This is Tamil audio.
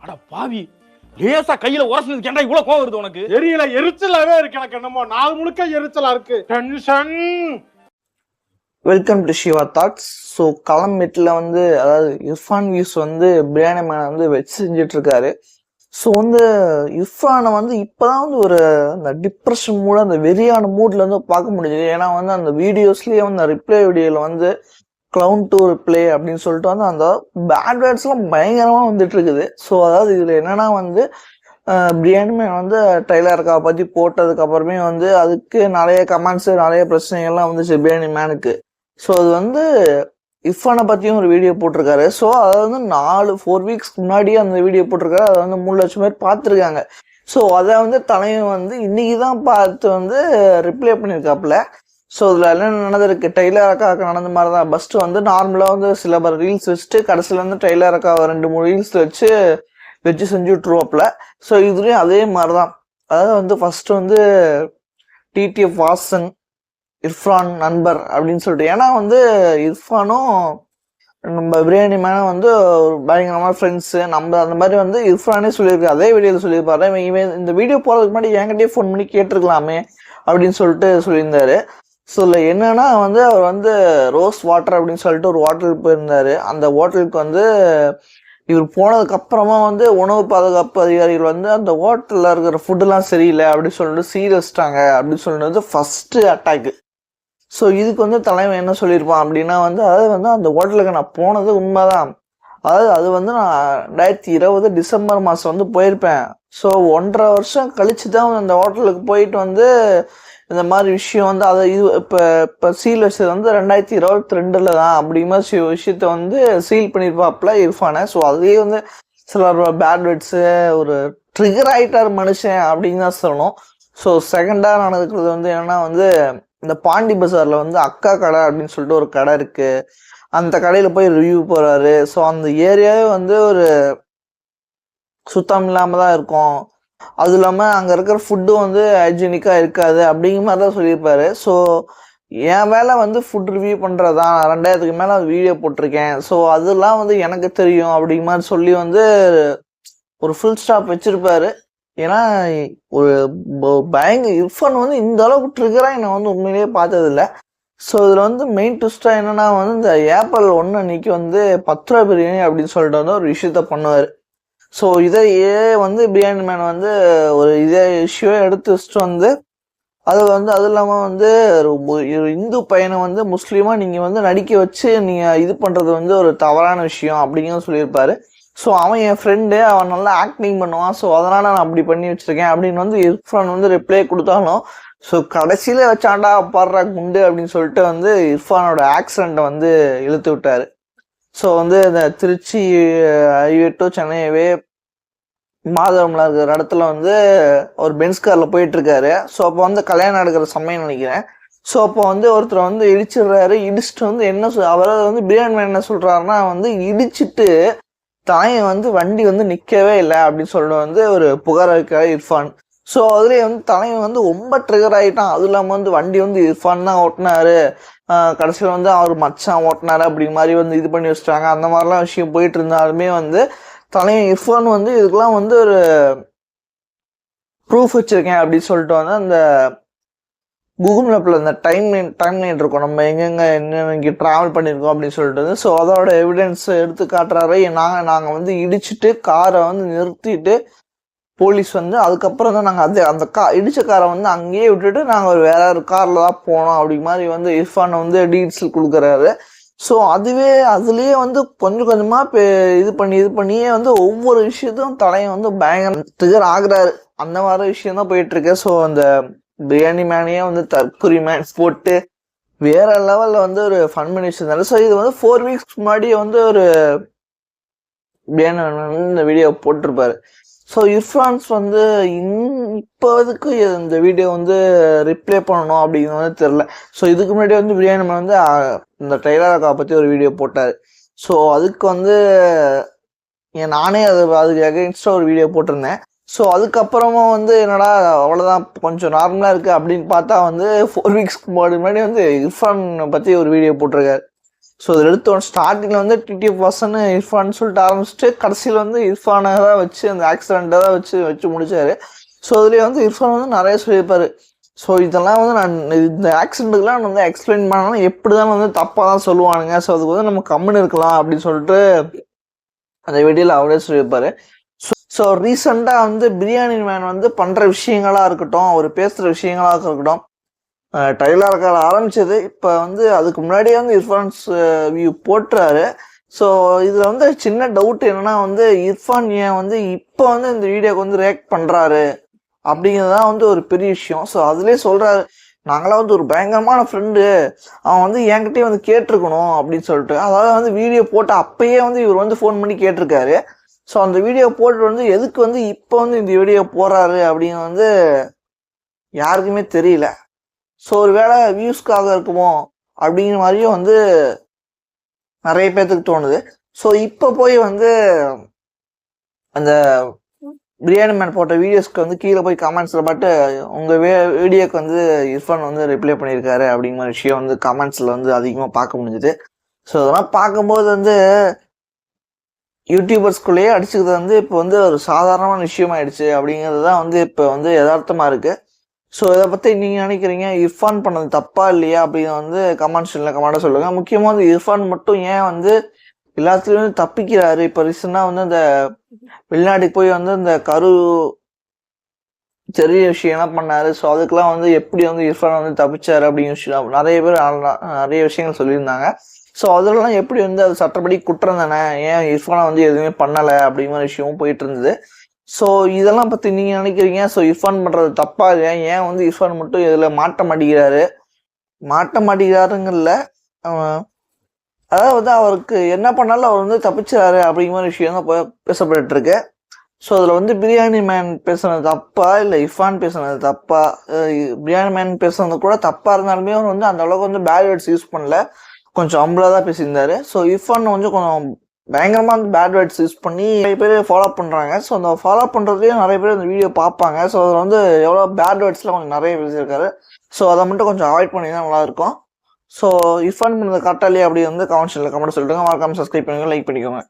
அட பாவி, லேசா கையில உரசுனதுக்கு ஏன்டா இவ்வளவு கோவம் வருது உனக்கு? தெரியல, எரிச்சலாவே இருக்கு எனக்கு. என்னமோ நாள் முழுக்க எரிச்சலா இருக்கு. Tension. Welcome to Siva thoughts. So களம்பெட்டில் வந்து அதாவது இர்ஃபான் வியூஸ் வந்து பிரியாணி மேனை வந்து வச்சு செஞ்சுட்டு இருக்காரு. ஸோ வந்து இர்ஃபானை வந்து இப்போதான் வந்து ஒரு அந்த டிப்ரெஷன் மூட அந்த வெறியான மூட்ல வந்து பார்க்க முடியுது. ஏன்னா வந்து அந்த வீடியோஸ்லேயே வந்து ரிப்ளை வீடியோவில் வந்து க்ளவுன் டு ரிப்ளை அப்படின்னு சொல்லிட்டு வந்து அந்த பேட் வேர்ட்ஸ்லாம் பயங்கரமாக வந்துட்டு இருக்குது. ஸோ அதாவது இதில் என்னன்னா வந்து பிரியாணி மேன் வந்து ட்ரெய்லருக்கா பற்றி போட்டதுக்கு அப்புறமே வந்து அதுக்கு நிறைய கமெண்ட்ஸு நிறைய பிரச்சனைகள்லாம் வந்துச்சு பிரியாணி மேனுக்கு. ஸோ அது வந்து இர்ஃபானை பற்றியும் ஒரு வீடியோ போட்டிருக்காரு. ஸோ அதை வந்து 4 வீக்ஸ்க்கு முன்னாடியே அந்த வீடியோ போட்டிருக்காரு. அதை வந்து 3 லட்சம் பேர் பார்த்துருக்காங்க. ஸோ அதை வந்து தலைவன் வந்து இன்னைக்கு தான் பார்த்து வந்து ரிப்ளை பண்ணியிருக்காப்புல. ஸோ இதில் என்ன நடந்திருக்கு, டெய்லர் அக்காவுக்கு நடந்த மாதிரி தான். ஃபஸ்ட்டு வந்து நார்மலாக வந்து சில பேர் ரீல்ஸ் வச்சுட்டு கடைசியில் வந்து டெய்லர் அக்கா 2-3 ரீல்ஸ் வச்சு செஞ்சு விட்ருவாப்புல. ஸோ இதுலேயும் அதே மாதிரி தான். அதாவது வந்து ஃபஸ்ட்டு வந்து டிடிஎஃப் வாசன் இர்ஃபான் நண்பர் அப்படின்னு சொல்லிட்டு, ஏன்னா வந்து இர்ஃபானும் நம்ம பிரியாணி மேனும் வந்து ஒரு பயங்கரமான ஃப்ரெண்ட்ஸு. நம்ம அந்த மாதிரி வந்து இர்ஃபானே சொல்லியிருக்காரு, அதே வீடியோவில் சொல்லியிருப்பாரு. இவன் இந்த வீடியோ போகிறதுக்கு முன்னாடி என்கிட்டயே ஃபோன் பண்ணி கேட்டிருக்கலாமே அப்படின்னு சொல்லிட்டு சொல்லியிருந்தாரு. ஸோ இல்லை என்னன்னா வந்து அவர் வந்து ரோஸ் வாட்டர் அப்படின்னு சொல்லிட்டு ஒரு ஹோட்டலுக்கு போயிருந்தாரு. அந்த ஹோட்டலுக்கு வந்து இவர் போனதுக்கு அப்புறமா வந்து உணவு பாதுகாப்பு அதிகாரிகள் வந்து அந்த ஹோட்டலில் இருக்கிற ஃபுட்டுலாம் சரியில்லை அப்படின்னு சொல்லிட்டு சீரியஸ்டாங்க அப்படின்னு சொல்லிட்டு ஃபஸ்ட்டு அட்டாக்கு. ஸோ இதுக்கு வந்து தலைவன் என்ன சொல்லியிருப்பான் அப்படின்னா வந்து அதாவது வந்து அந்த ஹோட்டலுக்கு நான் போனது உண்மைதான். அதாவது அது வந்து நான் 2020 டிசம்பர் மாதம் வந்து போயிருப்பேன். ஸோ 1.5 வருஷம் கழிச்சு தான் அந்த ஹோட்டலுக்கு போயிட்டு வந்து இந்த மாதிரி விஷயம் வந்து அதை இப்போ சீல் வச்சது வந்து 2022 தான் அப்படிங்கிற மாதிரி விஷயத்த வந்து சீல் பண்ணியிருப்பாப்புல இர்ஃபானை. ஸோ அதுலேயே வந்து சில பேட் வேர்ட்ஸு ஒரு ட்ரிகர் ஆகிட்டார் மனுஷன் அப்படின்னு தான் சொல்லணும். ஸோ செகண்டாக நடக்கிறது வந்து என்னென்னா வந்து இந்த பாண்டி பஜாரில் வந்து அக்கா கடை அப்படின்னு சொல்லிட்டு ஒரு கடை இருக்குது. அந்த கடையில் போய் ரிவ்யூ போகிறாரு. ஸோ அந்த ஏரியாவே வந்து ஒரு சுத்தம் இல்லாமல் தான் இருக்கும். அதுவும் இல்லாமல் அங்கே இருக்கிற ஃபுட்டும் வந்து ஹைஜீனிக்காக இருக்காது அப்படிங்கிற மாதிரி தான் சொல்லியிருப்பாரு. ஸோ என் வேலை வந்து ஃபுட் ரிவ்யூ பண்ணுறது தான். 2000க்கு மேலே வீடியோ போட்டிருக்கேன். ஸோ அதெல்லாம் வந்து எனக்கு தெரியும் அப்படிங்கிற மாதிரி சொல்லி வந்து ஒரு ஃபுல் ஸ்டாப் வச்சுருப்பாரு. ஏன்னா ஒரு இர்ஃபான் வந்து இந்த அளவுக்கு ட்ரிகராக என்னை வந்து உண்மையிலேயே பார்த்ததில்ல. ஸோ இதில் வந்து மெயின் ட்விஸ்டாக என்னென்னா வந்து இந்த ஏப்ரல் 1 அன்னைக்கு வந்து 10 ரூபா பிரியாணி அப்படின்னு சொல்லிட்டு வந்து ஒரு விஷயத்த பண்ணுவார். ஸோ இதையே வந்து பிரியாணி மேன் வந்து ஒரு இதே இஷ்யூவை எடுத்து வச்சுட்டு வந்து அது வந்து அதுவும் இல்லாமல் வந்து ஒரு இந்து பையனை வந்து முஸ்லீமாக நீங்கள் வந்து நடிக்க வச்சு நீங்கள் இது பண்ணுறது வந்து ஒரு தவறான விஷயம் அப்படிங்கிறது சொல்லியிருப்பாரு. ஸோ அவன் என் ஃப்ரெண்டு, அவன் நல்லா ஆக்டிங் பண்ணுவான். ஸோ அதனால் நான் அப்படி பண்ணி வச்சுருக்கேன் அப்படின்னு வந்து இர்ஃபான் வந்து ரிப்ளை கொடுத்தாலும் ஸோ கடைசியில் வச்சாண்டா பாடுறா குண்டு அப்படின்னு சொல்லிட்டு வந்து இர்ஃபானோட ஆக்சிடெண்ட்டை வந்து இழுத்து விட்டார். ஸோ வந்து இந்த திருச்சி ஹைவே டு சென்னையவே மாதவரம்ல இருக்கிற இடத்துல வந்து ஒரு பென்ஸ் காரில் போயிட்டுருக்காரு. ஸோ அப்போ வந்து கல்யாணம் நடக்கிற சமயம் நினைக்கிறேன். ஸோ அப்போ வந்து ஒருத்தர் வந்து இடிச்சிடுறாரு. இடிச்சுட்டு வந்து என்ன அவரை வந்து பிரியாணி மேன் என்ன சொல்கிறாருன்னா வந்து இடிச்சிட்டு தாயன் வந்து வண்டி வந்து நிற்கவே இல்லை அப்படின்னு சொல்லிட்டு வந்து ஒரு புகார் வைக்கிறார் இர்ஃபான். ஸோ அதுலேயே வந்து தலைவன் வந்து ரொம்ப ட்ரிகர் ஆகிட்டான். அதுவும் இல்லாமல் வந்து வண்டி வந்து இர்ஃபான் தான் ஓட்டினாரு, கடைசியில் வந்து அவர் மச்சான் ஓட்டினாரு அப்படிங்கிற மாதிரி வந்து இது பண்ணி வச்சுட்டாங்க. அந்த மாதிரிலாம் விஷயம் போயிட்டு இருந்தாலுமே வந்து தலைவன் இர்ஃபான் வந்து இதுக்கெல்லாம் வந்து ஒரு ப்ரூஃப் வச்சுருக்கேன் அப்படின்னு சொல்லிட்டு வந்து அந்த கூகுள் மேப்பில் அந்த டைம்லைன் இருக்கும், நம்ம எங்கெங்கே என்னென்ன ட்ராவல் பண்ணியிருக்கோம் அப்படின்னு சொல்லிட்டு வந்து ஸோ அதோட எவிடன்ஸ் எடுத்து காட்டுறாரு. நாங்கள் வந்து இடிச்சுட்டு காரை வந்து நிறுத்திட்டு போலீஸ் வந்து அதுக்கப்புறம் தான் நாங்கள் அந்த இடித்த காரை வந்து அங்கேயே விட்டுட்டு நாங்கள் ஒரு வேற ஒரு காரில் தான் போனோம் அப்படிங்க மாதிரி வந்து இர்ஃபான் வந்து டீட்டெயில்ஸ் கொடுக்குறாரு. ஸோ அதுலேயே வந்து கொஞ்சம் கொஞ்சமாக இது பண்ணியே வந்து ஒவ்வொரு விஷயத்தையும் தலையை வந்து பயங்கர ட்ரிகர் ஆகுறாரு. அந்த மாதிரி விஷயம் தான் போயிட்டுருக்கு. ஸோ அந்த பிரியாணி மேனையே வந்து தற்குறி மேன் போட்டு வேற லெவலில் வந்து ஒரு ஃபன் பண்ணி வச்சிருந்தாரு. ஸோ இது வந்து 4 வீக்ஸ்க்கு முன்னாடியே வந்து ஒரு பிரியாணி மேன் இந்த வீடியோ போட்டிருப்பாரு. ஸோ இர்ஃபான்ஸ் வந்து இப்போதுக்கு இந்த வீடியோ வந்து ரிப்ளை பண்ணணும் அப்படிங்கிறது வந்து தெரில. ஸோ இதுக்கு முன்னாடி வந்து பிரியாணி மேன் வந்து இந்த ட்ரெய்லர் அக்கா பற்றி ஒரு வீடியோ போட்டார். ஸோ அதுக்கு வந்து நானே அதுக்கு அகெயின்ஸ்டாக ஒரு வீடியோ போட்டிருந்தேன். ஸோ அதுக்கப்புறமா வந்து என்னடா அவ்வளோதான் கொஞ்சம் நார்மலாக இருக்குது அப்படின்னு பார்த்தா வந்து 4 வீக்ஸ்க்கு முன்னாடி வந்து இர்ஃபான் பற்றி ஒரு வீடியோ போட்டிருக்காரு. ஸோ இதில் எடுத்தோம் ஸ்டார்டிங்கில் வந்து டிடிஎஃப் வாசன் இர்ஃபான் சொல்லிட்டு ஆரம்பிச்சுட்டு கடைசியில் வந்து இர்ஃபானை தான் வச்சு அந்த ஆக்சிடெண்ட்டை தான் வச்சு முடிச்சாரு. ஸோ அதுலேயே வந்து இர்ஃபான் வந்து நிறைய சொல்லியிருப்பாரு. ஸோ இதெல்லாம் வந்து நான் இந்த ஆக்சிடென்ட்டுக்கெலாம் நான் வந்து எக்ஸ்பிளைன் பண்ணாலும் எப்படி தான் வந்து தப்பாக தான் சொல்லுவானுங்க. ஸோ அதுக்கு வந்து நம்ம கம்முன்னு இருக்கலாம் அப்படின்னு சொல்லிட்டு அந்த வீடியோவில் அவரே சொல்லியிருப்பாரு. ஸோ ரீசெண்டாக வந்து பிரியாணி மேன் வந்து பண்ணுற விஷயங்களாக இருக்கட்டும், அவர் பேசுகிற விஷயங்களாக இருக்கட்டும், ட்ரைலர் கால ஆரம்பிச்சது. இப்போ வந்து அதுக்கு முன்னாடியே வந்து இர்ஃபான்ஸ் வியூ போட்டுறாரு. ஸோ இதில் வந்து சின்ன டவுட் என்னன்னா வந்து இர்ஃபான் ஏன் வந்து இப்போ வந்து இந்த வீடியோக்கு வந்து ரியாக்ட் பண்ணுறாரு அப்படிங்கிறது தான் வந்து ஒரு பெரிய விஷயம். ஸோ அதுலேயே சொல்கிறாரு, நாங்களாம் வந்து ஒரு பயங்கரமான ஃப்ரெண்டு, அவன் வந்து என்கிட்டயே வந்து கேட்டிருக்கணும் அப்படின்னு சொல்லிட்டு. அதாவது வந்து வீடியோ போட்டு அப்பயே வந்து இவர் வந்து ஃபோன் பண்ணி கேட்டிருக்காரு. ஸோ அந்த வீடியோ போட்டு வந்து எதுக்கு வந்து இப்போ வந்து இந்த வீடியோ போடுறாரு அப்படின்னு வந்து யாருக்குமே தெரியல. ஸோ ஒரு வேளை வியூஸ்க்காக இருக்குமோ அப்படிங்கிற மாதிரியும் வந்து நிறைய பேர்த்துக்கு தோணுது. ஸோ இப்போ போய் வந்து அந்த பிரியாணி மேன் போட்ட வீடியோஸ்க்கு வந்து கீழே போய் கமெண்ட்ஸில் பாட்டு உங்கள் வீடியோக்கு வந்து இர்ஃபான் வந்து ரிப்ளை பண்ணியிருக்காரு அப்படிங்கிற விஷயம் வந்து கமெண்ட்ஸில் வந்து அதிகமாக பார்க்க முடிஞ்சுது. ஸோ அதெல்லாம் பார்க்கும்போது வந்து யூடியூபர்ஸ்குள்ளேயே அடிச்சுக்கிறது வந்து இப்போ வந்து ஒரு சாதாரணமான விஷயமாயிடுச்சு அப்படிங்கிறது தான் வந்து இப்போ வந்து யதார்த்தமாக இருக்குது. ஸோ இதை பற்றி நீங்கள் நினைக்கிறீங்க, இர்ஃபான் பண்ணது தப்பா இல்லையா அப்படின்னு வந்து கமெண்ட்ஸில் கமெண்ட்டாக சொல்லுங்கள். முக்கியமாக வந்து இர்ஃபான் மட்டும் ஏன் வந்து எல்லாத்துலேயும் வந்து தப்பிக்கிறாரு. இப்போ ரீசெண்டாக வந்து அந்த வெளிநாட்டுக்கு போய் வந்து இந்த பெரிய விஷயம்லாம் பண்ணாரு. ஸோ அதுக்கெல்லாம் வந்து எப்படி வந்து இர்ஃபான் வந்து தப்பிச்சாரு அப்படிங்கிற விஷயம் நிறைய விஷயங்கள் சொல்லியிருந்தாங்க. ஸோ அதெல்லாம் எப்படி வந்து அது சட்டப்படி குற்றம் தானே, ஏன் இர்ஃபானை வந்து எதுவுமே பண்ணலை அப்படிங்கிற விஷயமும் போயிட்டு இருந்தது. ஸோ இதெல்லாம் பற்றி நீங்கள் நினைக்கிறீங்க, ஸோ இர்ஃபான் பண்ணுறது தப்பா இல்லையா, ஏன் வந்து இர்ஃபான் மட்டும் இதில் மாட்ட மாட்டேங்கிறாருங்கல்ல, அதாவது அவருக்கு என்ன பண்ணாலும் அவர் வந்து தப்பிச்சாரு அப்படிங்கிற விஷயம் தான் பேசப்பட்டு இருக்கு. ஸோ அதில் வந்து பிரியாணி மேன் பேசுனது தப்பா இல்லை இர்ஃபான் பேசுனது தப்பா? பிரியாணி மேன் பேசுனது கூட தப்பாக இருந்தாலுமே அவர் வந்து அந்த அளவுக்கு வந்து பேட் வேர்ட்ஸ் யூஸ் பண்ணல, கொஞ்சம் அம்பலாக தான் பேசியிருந்தாரு. ஸோ இர்ஃபான் கொஞ்சம் பயங்கரமாக வந்து பேட் வேர்ட்ஸ் யூஸ் பண்ணி நிறைய பேர் ஃபாலோ பண்ணுறாங்க. ஸோ அந்த ஃபாலோ பண்ணுறதுலேயும் நிறைய பேர் அந்த வீடியோ பார்ப்பாங்க. ஸோ அதில் வந்து எவ்வளோ பேட் வேர்ட்ஸ்லாம் கொஞ்சம் நிறைய பேசியிருக்காரு. ஸோ அதை மட்டும் கொஞ்சம் அவாய்ட் பண்ணி தான் நல்லாயிருக்கும். ஸோ இர்ஃபான் பண்ணது கரெக்டாக இல்லையா அப்படி வந்து கமெண்ட்ஸில் கமெண்ட் சொல்லிட்டுங்க. மறக்காமல் சப்ஸ்கிரைப் பண்ணுங்க, லைக் பண்ணிக்கோங்க.